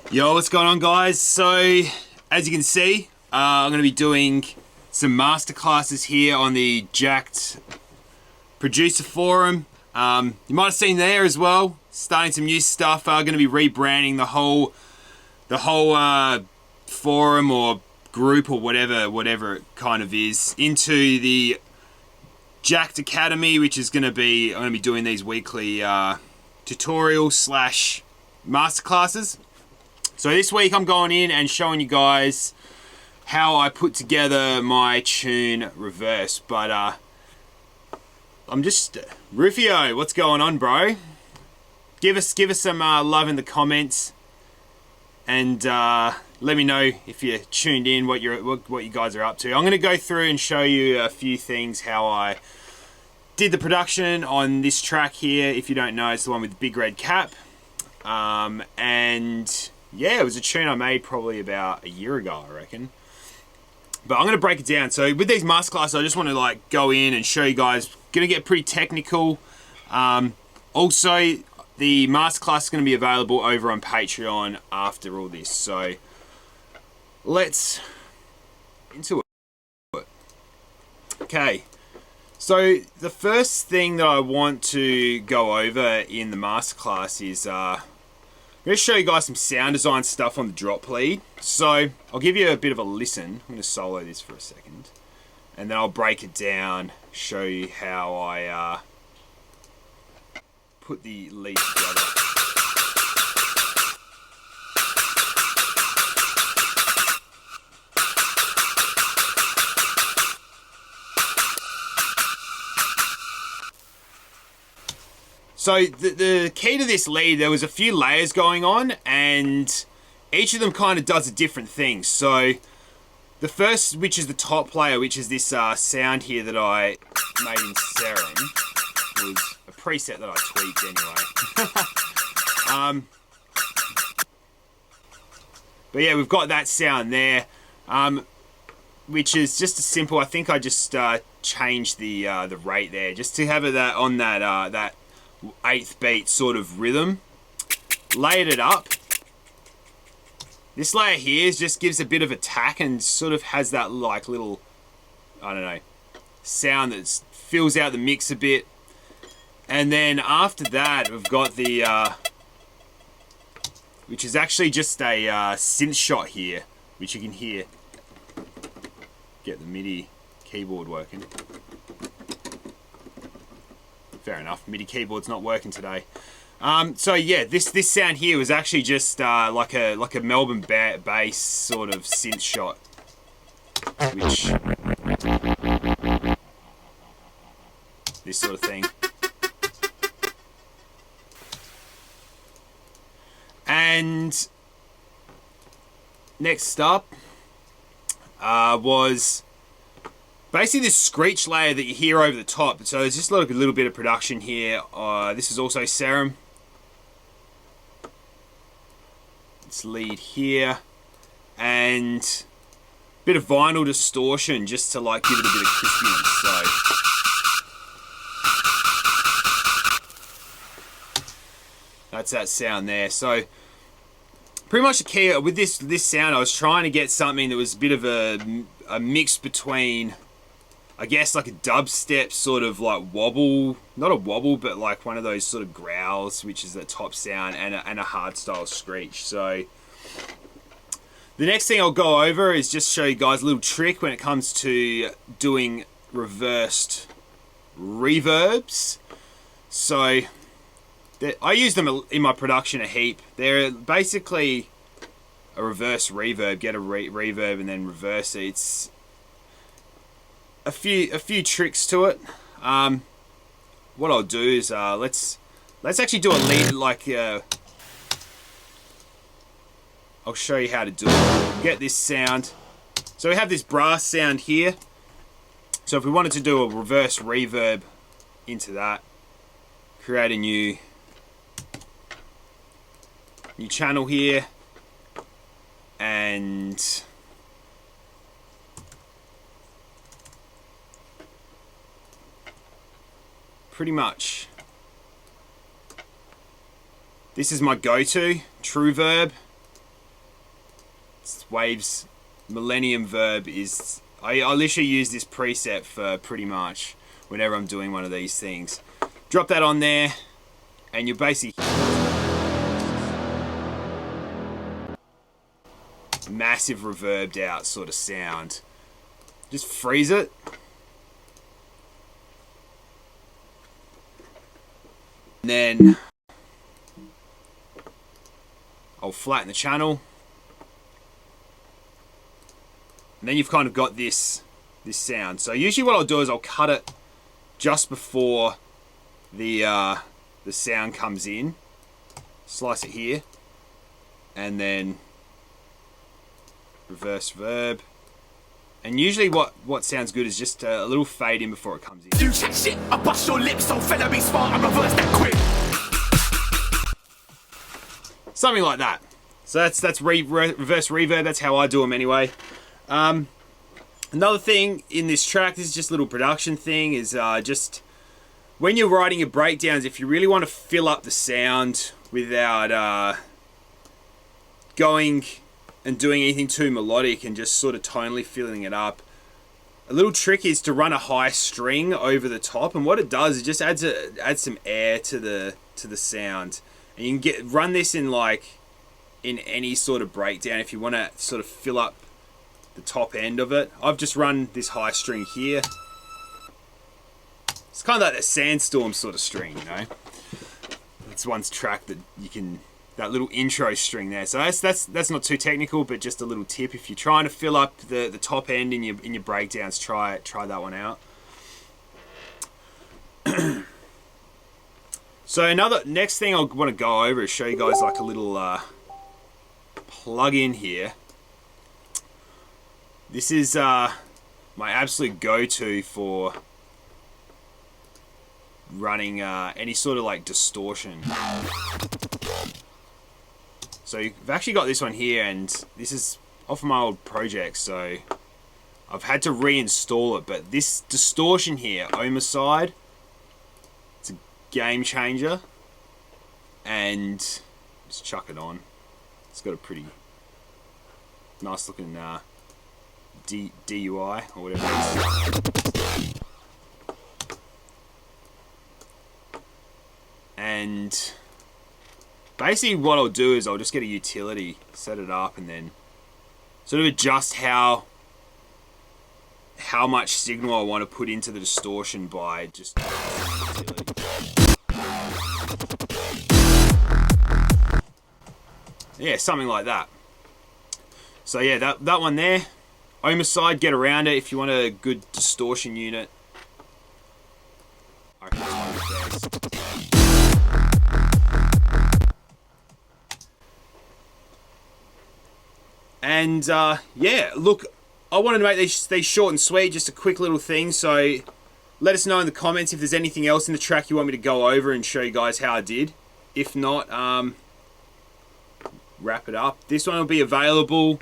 Yo, what's going on, guys? So, as you can see, I'm going to be doing some masterclasses here on the Jacked Producer Forum. You might have seen there as well, starting some new stuff. Going to be rebranding the whole forum or group or whatever it kind of is into the Jacked Academy, which is going to be, I'm going to be doing these weekly tutorials slash masterclasses. So this week I'm going in and showing you guys how I put together my tune Reverse. But I'm just Rufio, what's going on, bro? Give us some love in the comments, and let me know if you're tuned in, what you guys are up to. I'm going to go through and show you a few things, how I did the production on this track here. If you don't know, it's the one with the big red cap, and yeah, it was a tune I made probably about a year ago, I reckon. But I'm going to break it down. So with these masterclasses, I just want to like go in and show you guys. Going to get pretty technical. Also, the masterclass is going to be available over on Patreon after all this. So let's into it. Okay. So the first thing that I want to go over in the masterclass is I'm going to show you guys some sound design stuff on the drop lead. So I'll give you a bit of a listen. I'm going to solo this for a second, and then I'll break it down, show you how I put the lead together. So the key to this lead, there was a few layers going on, and each of them kind of does a different thing. So the first, which is the top layer, which is this sound here that I made in Serum, was a preset that I tweaked anyway. But yeah, we've got that sound there, which is just a simple. I think I just changed the rate there just to have it on that 8th beat sort of rhythm. Layered it up. This layer here just gives a bit of attack and sort of has that like little, I don't know, sound that fills out the mix a bit. And then after that, we've got the which is actually just a synth shot here, which you can hear. Get the MIDI keyboard working. Fair enough, MIDI keyboard's not working today. So yeah, this sound here was actually just like a Melbourne bass sort of synth shot, which this sort of thing. And next up was basically this screech layer that you hear over the top. So there's just like a little bit of production here. This is also Serum. This lead here, and a bit of vinyl distortion just to like give it a bit of crispiness. So that's that sound there. So pretty much the key with this sound, I was trying to get something that was a bit of a mix between, I guess, like a dubstep sort of like wobble, not a wobble, but like one of those sort of growls, which is the top sound, and a hardstyle screech. So the next thing I'll go over is just show you guys a little trick when it comes to doing reversed reverbs. So I use them in my production a heap. They're basically a reverse reverb, get a reverb and then reverse it. It's a few tricks to it. What I'll do is let's actually do a lead like I'll show you how to do it. Get this sound. So we have this brass sound here. So if we wanted to do a reverse reverb into that, create a new channel here, and pretty much this is my go-to, True Verb. Waves Millennium Verb is... I literally use this preset for pretty much whenever I'm doing one of these things. Drop that on there, and you're basically... massive reverbed out sort of sound. Just freeze it. And then I'll flatten the channel. And then you've kind of got this sound. So usually what I'll do is I'll cut it just before the sound comes in. Slice it here. And then reverse verb. And usually what sounds good is just a little fade in before it comes in. You chat shit, I bust your lips, so fella be smart, I reverse that quick. Something like that. So that's reverse reverb, that's how I do them anyway. Another thing in this track, this is just a little production thing, is just when you're writing your breakdowns, if you really want to fill up the sound without going and doing anything too melodic and just sort of tonally filling it up, a little trick is to run a high string over the top, and what it does is just adds some air to the sound. And you can run this in any sort of breakdown if you want to sort of fill up the top end of it. I've just run this high string here. It's kind of like a sandstorm sort of string, you know. It's one track that you can, that little intro string there. So that's not too technical, but just a little tip. If you're trying to fill up the top end in your breakdowns, try that one out. So next thing I want to go over is show you guys like a little plug-in here. This is my absolute go-to for running any sort of like distortion. So I've actually got this one here, and this is off of my old project, so I've had to reinstall it. But this distortion here, Ohmicide, it's a game changer, and just chuck it on. It's got a pretty nice looking DUI or whatever it is. And basically what I'll do is I'll just get a utility, set it up, and then sort of adjust how much signal I want to put into the distortion by just utility. Yeah, something like that. So yeah, that one there, Ohmicide, get around it if you want a good distortion unit. I reckon that's one of the best. And yeah, look, I wanted to make these short and sweet, just a quick little thing. So let us know in the comments if there's anything else in the track you want me to go over and show you guys how I did. If not, wrap it up. This one will be available.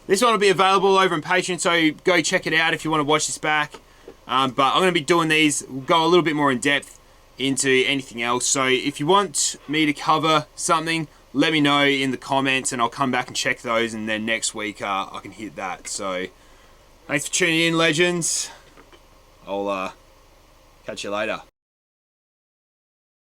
This one will be available over on Patreon, so go check it out if you want to watch this back. But I'm going to be doing these. We'll go a little bit more in depth into anything else. So if you want me to cover something, let me know in the comments, and I'll come back and check those, and then next week I can hit that. So thanks for tuning in, legends. I'll catch you later.